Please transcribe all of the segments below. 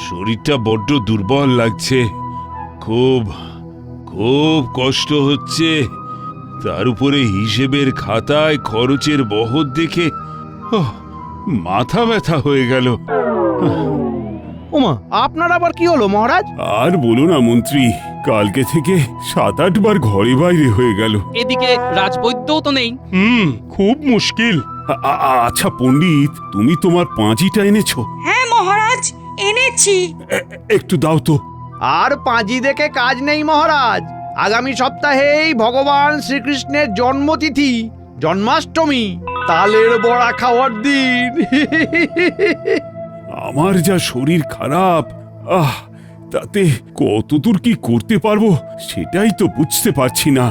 শরীরটা বড্ড দুর্বল লাগছে, খুব খুব কষ্ট হচ্ছে। তার উপরে হিসেবের খাতায় খরচের বহর দেখে মাথা ব্যথা হয়ে গেল। ওমা, আপনার আবার কি হলো মহারাজ? আর বলো না মন্ত্রী, কালকে থেকে 7-8 বার ঘরে বাইরে হয়ে গেল। এদিকে রাজবৈদ্যও তো নেই। খুব মুশকিল। আচ্ছা পণ্ডিত, তুমি তোমার পাঁজিটা এনেছো? হ্যাঁ মহারাজ, এনেছি। একটু দাও তো। আর পাঁজি দেখে কাজ নেই মহারাজ। আগামী সপ্তাহেই ভগবান শ্রীকৃষ্ণের জন্মতিথি, জন্মাষ্টমী, তালের বড়া খাওয়ার দিন। আমার যা শরীর খারাপ, তাতে কতদূর কি করতে পারবো সেটাই তো বুঝতে পারছি না।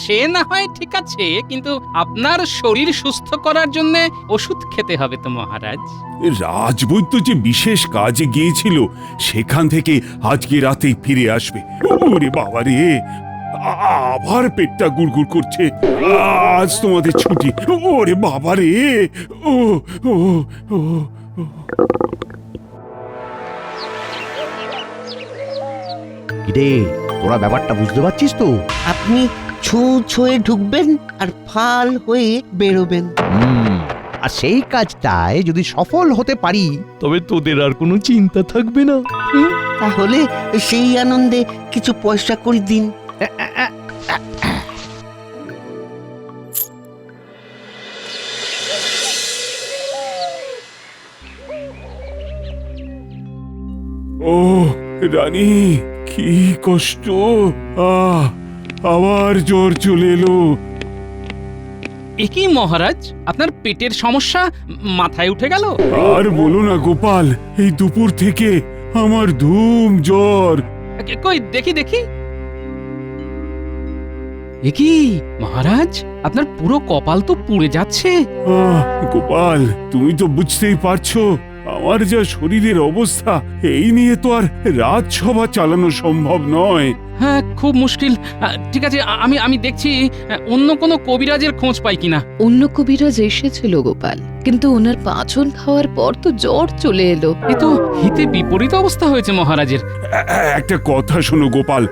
সে না হয় ঠিক আছে, কিন্তু আপনার শরীর সুস্থ করার জন্য ওষুধ খেতে হবে তো মহারাজ। রাজবৈদ্য যে বিশেষ কাজে গিয়েছিল, সেখান থেকে আজকে রাতেই ফিরে আসবে। ওরে বাবা রে, আবার পেটটা গুড়গুড় করছে। আজ তোমাদের ছুটি। ওরে বাবা রে, ও ও ও রে, তোরা ব্যাপারটা বুঝতে পারছিস তো? আপনি ছুঁয়ে ঢুকবেন আর ফাল হয়ে বেরোবেন। আর সেই কাজটায় যদি সফল হতে পারি, তবে তোদের আর কোনো চিন্তা থাকবে না। তাহলে সেই আনন্দে কিছু পয়সা করে দিন। ও রানী, কি কষ্ট! আবার জ্বর চলে এলো। একই মহারাজ, আপনার পেটের সমস্যা মাথায় উঠে গেল? আর বলো না গোপাল, এই দুপুর থেকে আমার ধুম জ্বর। কই দেখি দেখি। একই মহারাজ, আপনার পুরো কপাল তো পুড়ে যাচ্ছে। গোপাল, তুমি তো বুঝতেই পারছো আমার যা শরীরের অবস্থা, এই নিয়ে তো আর রাজসভা চালানো সম্ভব নয়। হ্যাঁ, খুব মুশকিল। ঠিক আছে, আমি দেখছি অন্য কোনো কবিরাজের খোঁজ পাই কিনা। অন্য কবিরাজ এসেছিল গোপাল, কিন্তু ওনার পাঁচন খাওয়ার পর তো জ্বর চলে এলো। এ তো হিতে বিপরীত অবস্থা হয়েছে মহারাজের। একটা কথা শোনো গোপাল,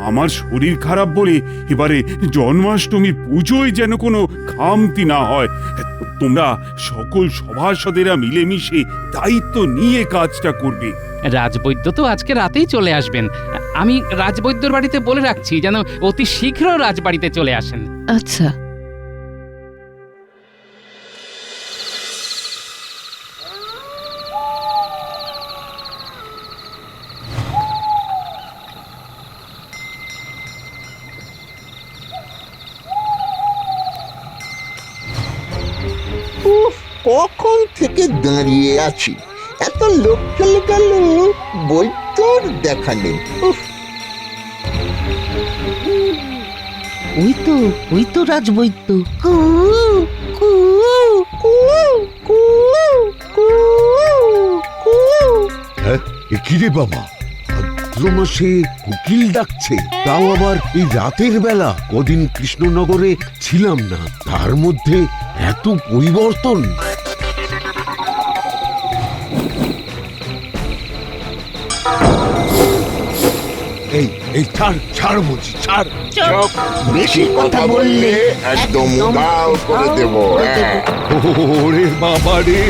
আমার শরীর খারাপ বলে এবারে জন্মাষ্টমীর পুজোয় যেন কোনো খামতি না হয়। তোমরা সকল সভাসদেরা মিলেমিশে দায়িত্ব নিয়ে কাজটা করবে। রাজবৈদ্য তো আজকে রাতেই চলে আসবেন। আমি রাজবৈদ্যর বাড়িতে বলে রাখছি যেন অতি শীঘ্র রাজবাড়িতে চলে আসেন। আচ্ছা। কখন থেকে দাঁড়িয়ে আছি, এত লোক চলে গেল, বৈদ্যর দেখা নেই। ওই তো রাজবৈদ্য। কু কু কু কু কু কু। হ্যাঁ, কি রে বাবা, ভাদ্র মাসে কোকিল ডাকছে, তাও আবার এই রাতের বেলা। কদিন কৃষ্ণনগরে ছিলাম না, তার মধ্যে এত পরিবর্তন। এই ছাড় বলছি, ছাড়। বেশি কথা বললে একদম উদাও করে দেব। ওরে বাবা রে!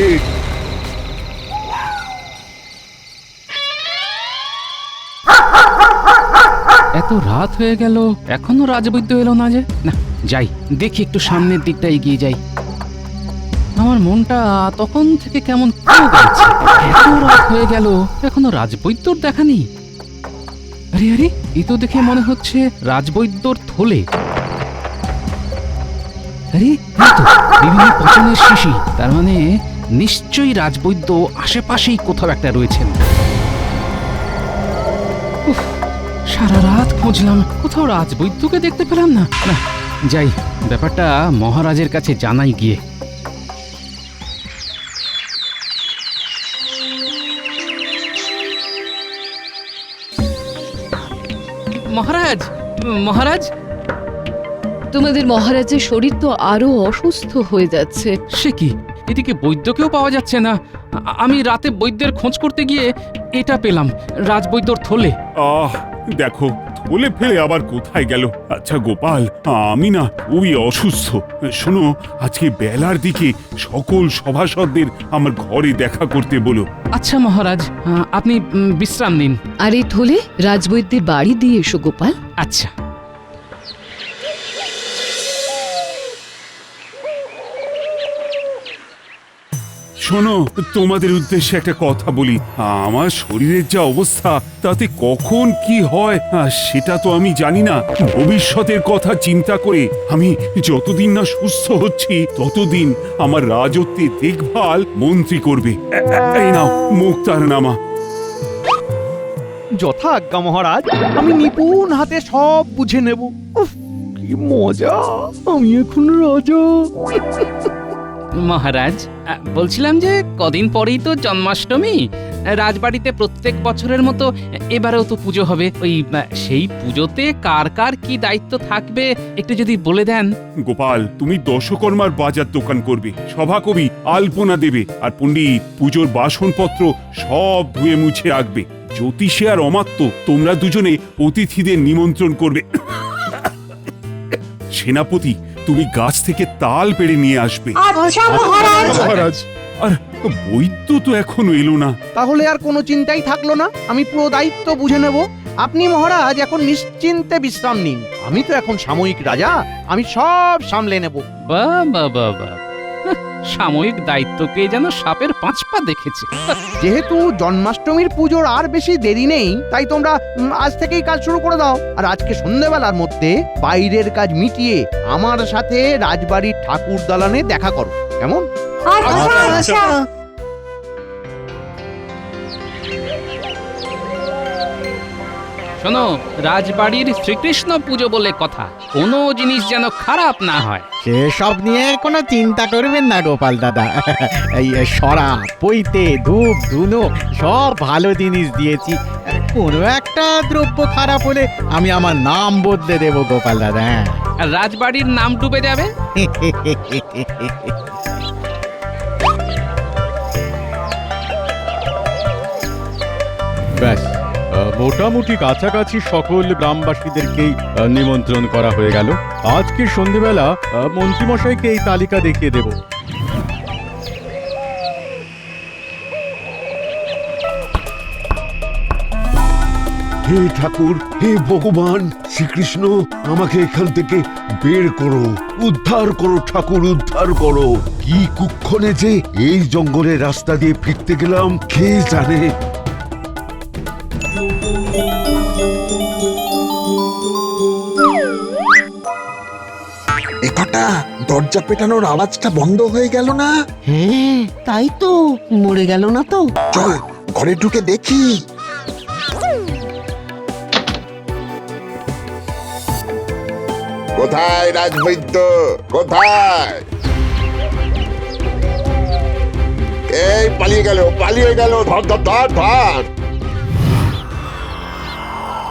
এত রাত হয়ে গেল, এখনো রাজবৈদ্য এলো না যে। না, যাই দেখি, একটু সামনের দিকটা এগিয়ে যাই। আমার মনটা তখন থেকে কেমন গেছে। এত রাত হয়ে গেল, এখনো রাজবৈদ্যর দেখা নেই। আরে আরে, এ তো দেখে মনে হচ্ছে রাজবৈদ্যর থলে। আরে, এই তো বিভিন্ন পচনের শিশি। তার মানে নিশ্চয়ই রাজবৈদ্য আশেপাশেই কোথাও একটা রয়েছেন। উফ, সারা রাত খুঁজলাম, কোথাও রাজবৈদ্যকে দেখতে পেলাম না। না, যাই, ব্যাপারটা মহারাজের কাছে জানাই গিয়ে। মহারাজ, মহারাজ! তোমাদের মহারাজের শরীর তো আরো অসুস্থ হয়ে যাচ্ছে। সে কি, এদিকে বৈদ্যকেও পাওয়া যাচ্ছে না। আমি রাতে বৈদ্যের খোঁজ করতে গিয়ে এটা পেলাম, রাজবৈদ্যর থলে। আহ দেখো, থলে ফেলে আবার কোথায় গেল? আচ্ছা গোপাল, আমি না ওই অসুস্থ। শোনো, আজকে বেলার দিকে সকল সভাসদদের আমার ঘরে দেখা করতে বলো। আচ্ছা মহারাজ, আপনি বিশ্রাম নিন। আর এই থলে রাজবৈদ্যের বাড়ি দিয়ে এসো গোপাল। আচ্ছা। শোনো, তোমাদের উদ্দেশ্যে একটা কথা বলি। আমার শরীরের যা অবস্থা, তাতে কখন কি হয় সেটা তো আমি জানি না। ভবিষ্যতের কথা চিন্তা করে আমি যতদিন না সুস্থ হচ্ছি ততদিন আমার রাজত্বের দেখভাল মন্ত্রী করবে। এই নাও মুক্তারনামা। যথা আজ্ঞা মহারাজ, আমি নিপুণ হাতে সব বুঝে নেব। উফ, কি মজা! আমি এখন রাজা। মহারাজ, বলছিলাম যে কদিন পরেই তো জন্মাষ্টমী। রাজবাড়িতে প্রত্যেক বছরের মতো এবারেও তো পুজো হবে। ওই সেই পুজোতে কার কার কি দায়িত্ব থাকবে একটু যদি বলে দেন। গোপাল, তুমি দশকর্মার বাজার দোকান করবে, সভাকবি আলপনা দেবে, আর পণ্ডিত পুজোর বাসনপত্র সব ধুয়ে মুছে রাখবে। জ্যোতিষী আর অমাত্য তোমরা দুজনে অতিথিদের নিমন্ত্রণ করবে। সেনাপতি, তুমি গাছ থেকে তাল পেড়ে নিয়ে আসবে। আচ্ছা মহারাজ। মহারাজ, আর বৈদ্য তো এখনো এলো না। তাহলে আর কোনো চিন্তাই থাকলো না, আমি পুরো দায়িত্ব বুঝে নেব। আপনি মহারাজ এখন নিশ্চিন্তে বিশ্রাম নিন। আমি তো এখন সাময়িক রাজা, আমি সব সামলে নেব। বাহ বাহ বাহ বাহ, সাময়িক দায়িত্বকে যেন সাপের 5 পা দেখেছে। যেহেতু জন্মাষ্টমীর পুজোর আর বেশি দেরি নেই, তাই তোমরা আজ থেকেই কাজ শুরু করে দাও। আর আজকে সন্ধ্যেবেলার মধ্যে বাইরের কাজ মিটিয়ে আমার সাথে রাজবাড়ির ঠাকুর দালানে দেখা করো, কেমন? আচ্ছা আচ্ছা। শোনো, রাজবাড়ির শ্রীকৃষ্ণ পুজো বলে কথা, কোনো জিনিস যেন খারাপ না হয়। সেসব নিয়ে কোনো চিন্তা করবেন না গোপাল দাদা। এই সরা পইতে ধূপ ধুনো সব ভালো জিনিস দিয়েছি। কোনো একটা দ্রব্য খারাপ হলে আমি আমার নাম বদলে দেব গোপাল দাদা। আর রাজবাড়ির নাম ডুবে যাবে। ব্যাস, মোটামুটি কাছাকাছি সকল গ্রামবাসীদেরকেই নিমন্ত্রণ করা হয়ে গেল। আজকে সন্ধেবেলা মন্ত্রীমশাইকে এই তালিকা দেখিয়ে দেব। হে ঠাকুর, হে ভগবান শ্রীকৃষ্ণ, আমাকে এখান থেকে বের করো, উদ্ধার করো ঠাকুর, উদ্ধার করো। কি কুক্ষণে যে এই জঙ্গলের রাস্তা দিয়ে ফিরতে গেলাম কে জানে। একটা দরজা পেটানোর আওয়াজটা বন্ধ হয়ে গেল না? হ্যাঁ, তাই তো, মরে গেল না তো? চল ঘরে ঢুকে দেখি। কোথায় রাজবৈদ্য, কোথায়? এই পালিয়ে গেল, পালিয়ে গেল। ধর ধর ধর ধর।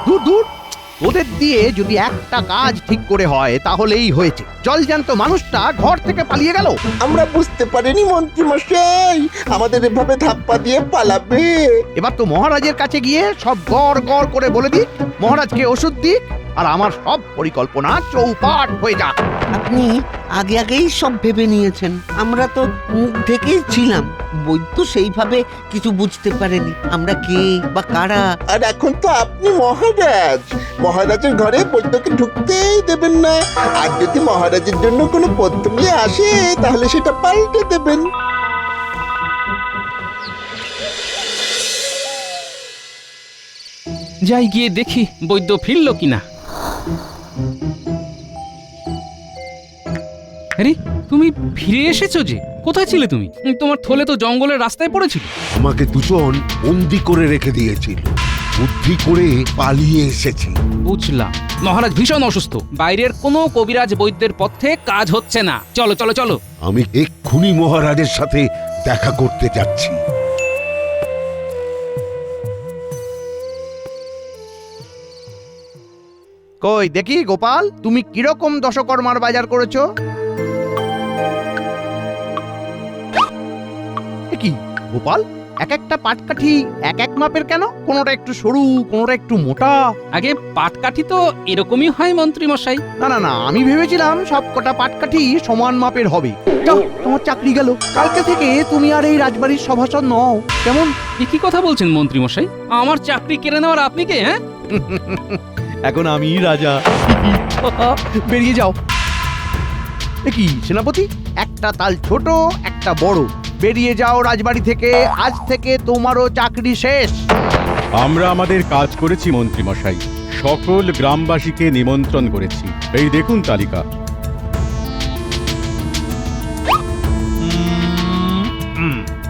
দূর দূর, ওদের দিয়ে যদি একটা কাজ ঠিক করে হয় তাহলেই হয়েছে। জলজ্যান্ত মানুষটা ঘর থেকে পালিয়ে গেল। আমরা বুঝতে পারিনি মন্ত্রী মশাই আমাদের এভাবে ধাপ্পা দিয়ে পালাবে। এবার তো মহারাজের কাছে গিয়ে সব গড় গড় করে বলে দিক, মহারাজকে ওষুধ দিক, আর আমার সব পরিকল্পনা চৌপাট হয়ে যাক। আপনি আগে আগেই সব ভেবে নিয়েছেন, আমরা তো মুখ ঢেকেই ছিলাম। বৈদ্য সেইভাবে কিছু বুঝতে পারেনি আমরা কে বা কারা। আর এখন তো আপনি মহারাজ, মহারাজের ঘরে বৈদ্যকে ঢুকতেই দেবেন না। আর যদি মহারাজের জন্য কোনো পথ্য নিয়ে আসে তাহলে সেটা পাল্টে দেবেন। যাই গিয়ে দেখি বৈদ্য ফিরল কিনা। আরে, তুমি ফিরে এসেছো যে? কোথায় ছিলে তুমি? তোমার থলে তো জঙ্গলের রাস্তায় পড়েছিল। আমাকে দুজন বন্দি করে রেখে দিয়েছিল, বুদ্ধি করে পালিয়ে এসেছি। বুঝলাম, মহারাজ ভীষণ অসুস্থ, বাইরের কোনো কবিরাজ বৈদ্যের পথে কাজ হচ্ছে না। চলো চলো চলো। আমি এক্ষুনি মহারাজের সাথে দেখা করতে যাচ্ছি। কই দেখি গোপাল, তুমি কিরকম দশকর্মার বাজার করেছো? এ কি গোপাল, এক একটা পাটকাঠি এক এক মাপের কেন? কোনোটা একটু সরু, কোনোটা একটু মোটা। আগে পাটকাঠি তো এরকমই হয় মন্ত্রী মশাই। না না না, আমি ভেবেছিলাম সব কটা পাটকাঠি সমান মাপের হবে। যাও, তোমার চাকরি গেল। কালকে থেকে তুমি আর এই রাজবাড়ির সভাসদ নও, কেমন? এ কি কথা বলছেন মন্ত্রী মশাই? আমার চাকরি কেড়ে নেওয়ার আপনি কে? হ্যাঁ, এখন আমি রাজা। বেরিয়ে যাও। এ কি সেনাপতি, একটা তাল ছোট একটা বড়। বেরিয়ে যাও রাজবাড়ি থেকে, আজ থেকে তোমারও চাকরি শেষ। আমরা আমাদের কাজ করেছি মন্ত্রী মশাই, সকল গ্রামবাসীকে নিমন্ত্রণ করেছি। এই দেখুন তালিকা।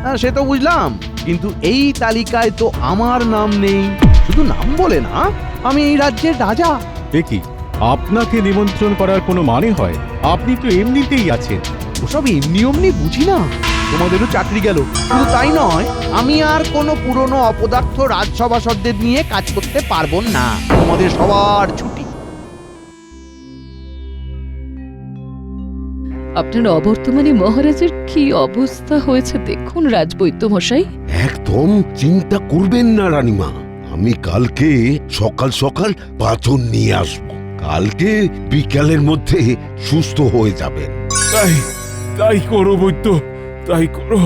হ্যাঁ, সে তো বুঝলাম, কিন্তু এই তালিকায় তো আমার নাম নেই। শুধু নাম বলে না, আমি এই রাজ্যের রাজা। এ কি, আপনাকে নিমন্ত্রণ করার কোনো মানে হয়? আপনি তো এমনিতেই আছেন। ওসব এমনি অমনি বুঝি না। তোমাদেরও চাকরি গেল। শুধু তাই নয়, আমি আর কোনো পুরনো অপদার্থ রাজসভাসদদের নিয়ে কাজ করতে পারবো না। তোমাদের সবার ছুটি। আপনার অবর্তমানে মহারাজের কি অবস্থা হয়েছে দেখুন রাজবৈদ্য মশাই। একদম চিন্তা করবেন না রানীমা, আমি কালকে সকাল সকাল পাচন নিয়ে আসবো। কালকে বিকালের মধ্যে সুস্থ হয়ে যাবেন। তাই তাই করো বৈদ্য, তাই করো।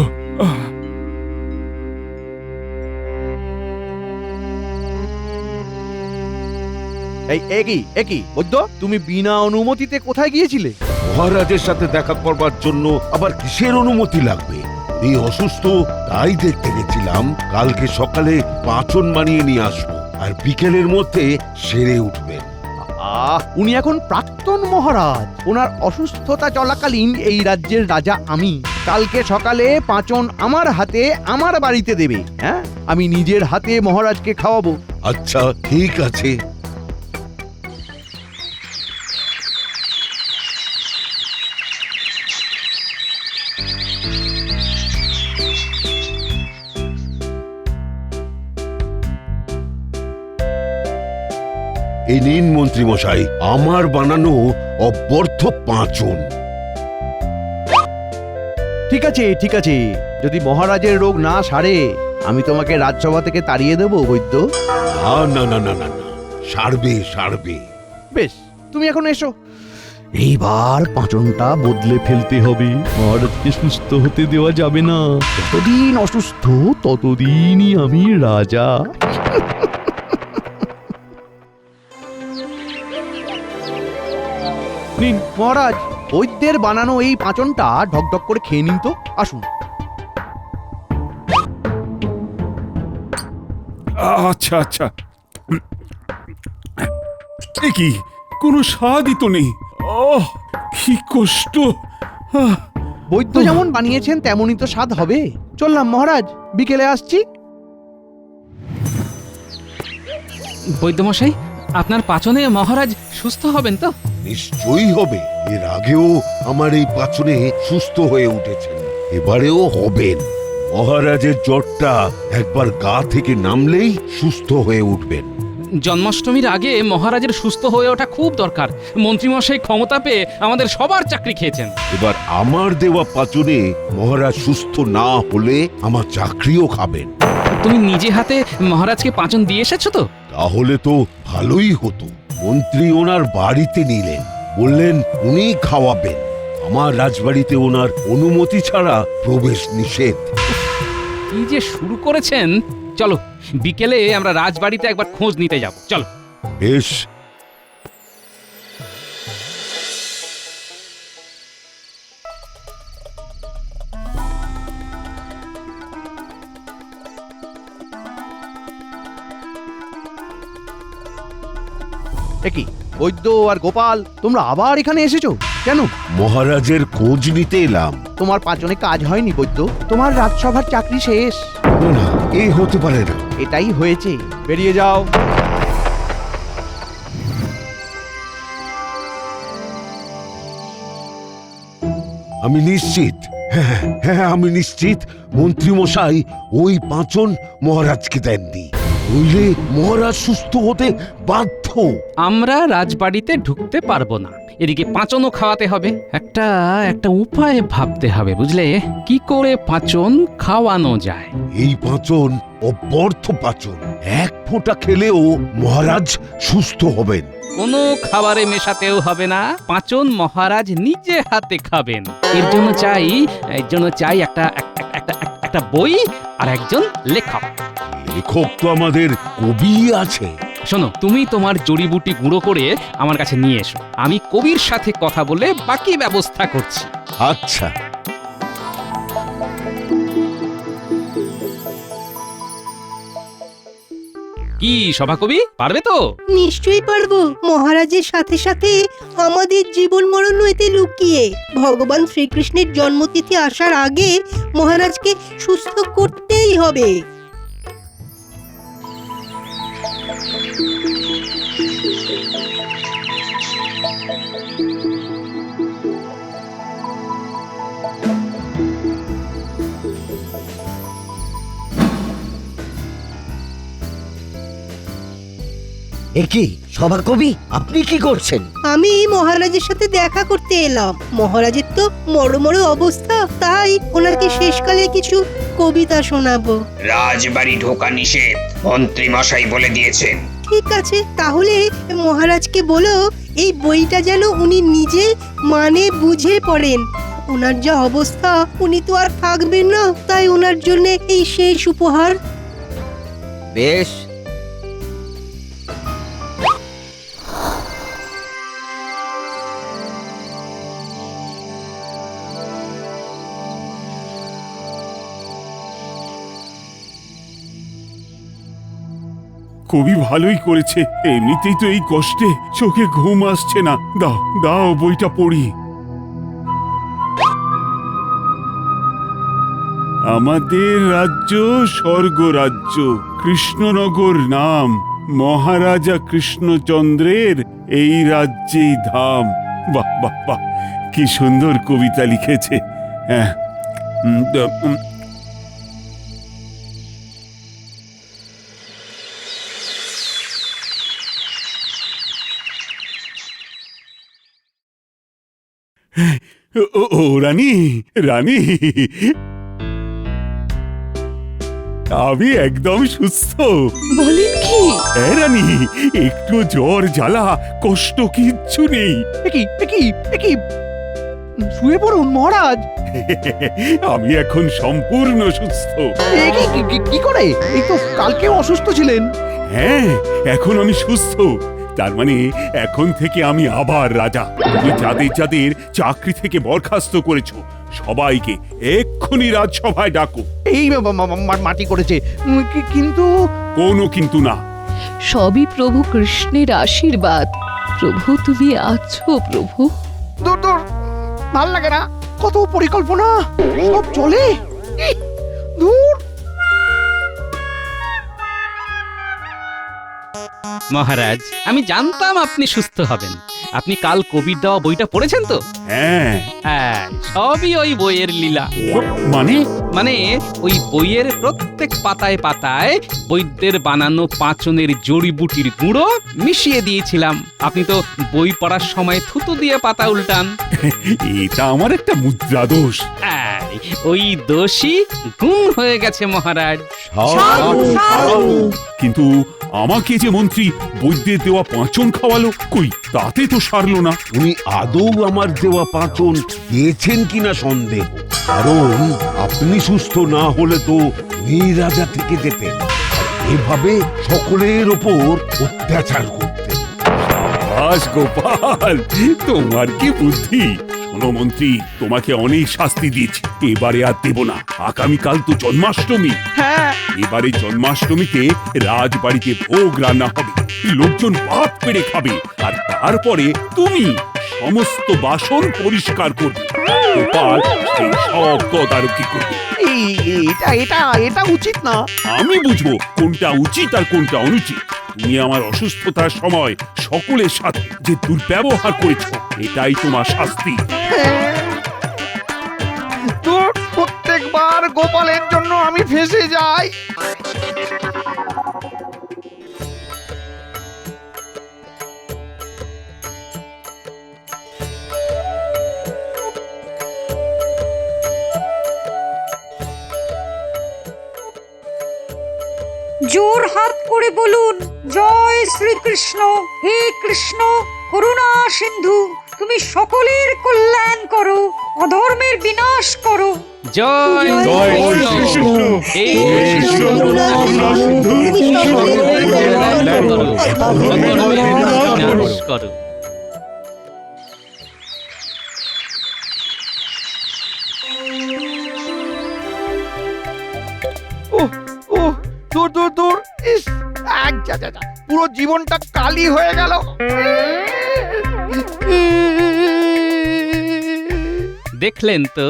একই বৈদ্য, তুমি বিনা অনুমতিতে কোথায় গিয়েছিলে? মহারাজের সাথে দেখা করবার জন্য আবার কিসের অনুমতি লাগবে? উনি অসুস্থ, তাই দেখতে গেছিলাম। কালকে সকালে পাচন বানিয়ে নিয়ে আসবো, আর বিকেলের মধ্যে সেরে উঠবেন। উনি এখন প্রাক্তন মহারাজ। ওনার অসুস্থতা চলাকালীন এই রাজ্যের রাজা আমি। কালকে সকালে পাচন আমার হাতে আমার বাড়িতে দেবে। হ্যাঁ, আমি নিজের হাতে মহারাজকে খাওয়াবো। আচ্ছা, ঠিক আছে। এই নিন মন্ত্রী মশাই, আমার বানানো অব্যর্থ পাঁচন। ঠিক আছে ঠিক আছে, যদি মহারাজের রোগ না সারে আমি তোমাকে রাজসভা থেকে তাড়িয়ে দেবো বৈদ্য। না না না না না, সারবে সারবে। বেশ, তুমি এখন এসো। এইবার পাঁচনটা বদলে ফেলতে হবে। মহারাজকে সুস্থ হতে দেওয়া যাবে না। যতদিন অসুস্থ ততদিনই আমি রাজা। নিন মহারাজ, বৈদ্যের বানানো এই পাঁচনটা ঢকঢক করে খেয়ে নিন তো। আসুন। আচ্ছা আচ্ছা, এ কি, কোনো স্বাদই তো নেই। কি কষ্ট। বৈদ্য যেমন বানিয়েছেন তেমনই তো স্বাদ হবে। চললাম মহারাজ, বিকেলে আসছি। বৈদ্য মশাই, আপনার পাচনে মহারাজ সুস্থ হবেন তো? নিশ্চয়ই হবে। এর আগেও আমার এই পাচনে সুস্থ হয়ে উঠেছেন, এবারেও হবেন। মহারাজের জ্বরটা একবার গা থেকে নামলেই সুস্থ হয়ে উঠবেন। জন্মাষ্টমীর আগে মহারাজের সুস্থ হয়ে ওঠা খুব দরকার। মন্ত্রীমশাই ক্ষমতা পেয়ে আমাদের সবার চাকরি খেয়েছেন। এবার আমার দেওয়া পাচনে মহারাজ সুস্থ না হলে আমার চাকরিও খাবেন। তুমি নিজে হাতে মহারাজকে পাচন দিয়ে এসেছো তো? তাহলে তো ভালোই হতো। মন্ত্রী ওনার বাড়িতে নিলেন, বললেন উনি খাওয়াবেন। আমার রাজবাড়িতে ওনার অনুমতি ছাড়া প্রবেশ নিষেধ। কি যে শুরু করেছেন। চলো, বিকেলে আমরা রাজবাড়িতে একবার খোঁজ নিতে যাব। চলো। বেশ। একই বৈদ্য আর গোপাল, তোমরা আবার এখানে এসেছো কেন? মহারাজের খোঁজ নিতে এলাম। তোমার পাচনে কাজ হয়নি বৈদ্য, তোমার রাজসভার চাকরি শেষ। না, এ হতে পারে না। এটাই হয়েছে, বেরিয়ে যাও। আমি নিশ্চিত, হ্যাঁ হ্যাঁ, আমি নিশ্চিত মন্ত্রী মশাই ওই পাঁচন মহারাজকে দেননি। নইলে মহারাজ সুস্থ হতে বাধ্য। আমরা রাজবাড়িতে ঢুকতে পারবো না, এদিকে পাঁচনও খাওয়াতে হবে। একটা একটা উপায় ভাবতে হবে, বুঝলে? কি করে পাঁচন খাওয়ানো যায়? এই পাচন অব্যর্থ পাচন, এক ফোঁটা খেলেও মহারাজ সুস্থ হবেন। কোনো খাবারে মেশাতেও হবে না, পাঁচন মহারাজ নিজে হাতে খাবেন। এর জন্য চাই একটা বই আর একজন লেখক। লেখক তো আমাদের কবি আছে। শোনো, তুমি তোমার জড়িবুটি গুঁড়ো করে আমার কাছে নিয়ে এসো, আমি কবির সাথে কথা বলে বাকি ব্যবস্থা করছি। আচ্ছা, কি সভাকবি, পারবে তো? নিশ্চয়ই পারবো। মহারাজের সাথে সাথে আমাদের জীবন মরণ এতে লুকিয়ে। ভগবান শ্রীকৃষ্ণের জন্মতিথি আসার আগে মহারাজকে সুস্থ করতেই হবে। একি সভাকবি, আপনি কি করছেন? আমি মহারাজের সাথে দেখা করতে এলাম। মহারাজের তো মরমর অবস্থা, তাই ওনাকে শেষকালে কিছু কবিতা শোনাবো। রাজবাড়ি ঢোকা নিষেধ, মন্ত্রী মশাই বলে দিয়েছেন। ঠিক আছে, তাহলে মহারাজকে বলো এই বইটা যেন উনি নিজে মানে বুঝে পড়েন। ওনার যা অবস্থা, উনি তো আর থাকবেন না, তাই ওনার জন্য এই শেষ উপহার। বেশ। কবি ভালোই করেছে, এমনিতেই তো এই কষ্টে চোখে ঘুম আসছে না। দাও দাও বইটা পড়ি। আমাদের রাজ্য স্বর্গরাজ্য, কৃষ্ণনগর নাম, মহারাজা কৃষ্ণচন্দ্রের এই রাজ্যেই ধাম। বাহ বাহ বাহ, কি সুন্দর কবিতা লিখেছে। হ্যাঁ, ও রানী, রানী, আমি একদম সুস্থ। বলেন কি? হ্যাঁ রানী, একটু জ্বর জ্বালা কষ্ট কিচ্ছু নেই। একই শুয়ে পড়ুন মহারাজ। আমি এখন সম্পূর্ণ সুস্থ। কি করে? এই তো কালকেও অসুস্থ ছিলেন। হ্যাঁ, এখন আমি সুস্থ। তার মানে এখন থেকে আমি আবার রাজা। তুমি যাদের যাদের চাকরি থেকে বরখাস্ত করেছো সবাইকে এক্ষুনি রাজসভায় ডাকো। এই মাটি করেছে, কিন্তু কোনো কিন্তু না। সবই প্রভু কৃষ্ণের আশীর্বাদ। প্রভু তুমি আছো প্রভু। দূর দূর, ভাল লাগে না। কত পরিকল্পনা, সব চলে। দূর। মহারাজ, আমি জানতাম আপনি সুস্থ হবেন। আপনি কাল কবির দেওয়া বইটা পড়েছেন তো? হ্যাঁ। হ্যাঁ, সবই ওই বইয়ের লীলা। মানে? মানে ওই বইয়ের প্রত্যেক পাতায় পাতায় বৈদ্যের বানানো পাঁচনের জড়িবুটির গুঁড়ো মিশিয়ে দিয়েছিলাম। আপনি তো বই পড়ার সময় থুতু দিয়ে পাতা উল্টান। এটা আমার একটা মুদ্রা দোষ। ওই দোষী গুম হয়ে গেছে মহারাজ। কিন্তু আমাকে যে মন্ত্রী বৈদ্যের দেওয়া পাঁচন খাওয়ালো, কই তাতে তো সারলো না। উনি আদৌ আমার দেওয়া পাচন দিয়েছেন কিনা সন্দেহ, কারণ আপনি সুস্থ না হলে তো উনি রাজা থেকে যেতেন আর এভাবে সকলের ওপর অত্যাচার করতেন। সাবাস গোপাল, তোমার কি বুদ্ধি! শোনো মন্ত্রী, তোমাকে অনেক শাস্তি দিয়েছি, এবারে আর দেব না। আগামীকাল তো জন্মাষ্টমী। হ্যাঁ, এবারে জন্মাষ্টমীতে রাজবাড়িতে ভোগ রান্না হবে, লোকজন ভাত পেড়ে খাবে, আর তারপরে তুমি সমস্ত বাসন পরিষ্কার করবে। গোপাল সেই সব তদারকি করবে। এটা উচিত না। আমি বুঝবো কোনটা উচিত আর কোনটা অনুচিত। তুমি আমার অসুস্থতার সময় সকলের সাথে যে দুর্ব্যবহার করেছো, এটাই তোমার শাস্তি। তোর প্রত্যেকবার গোপালের জন্য আমি ফেঁসে যাই। জোর হাত করে বলুন, জয় শ্রীকৃষ্ণ। হে কৃষ্ণ, করুণা সিন্ধু, তুমি সকলের কল্যাণ করো, অধর্মের বিনাশ করো। জয় জয় শ্রীকৃষ্ণ। এই কৃষ্ণ করুণা সিন্ধু, তুমি সকলের কল্যাণ করো, অধর্মের বিনাশ করো। দূর দূর দূর, ইস, পুরো জীবনটা কালি হয়ে গেল। দেখলেন তো,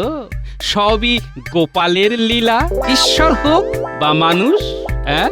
সবই গোপালের লীলা। ঈশ্বর হোক বা মানুষ, হ্যাঁ।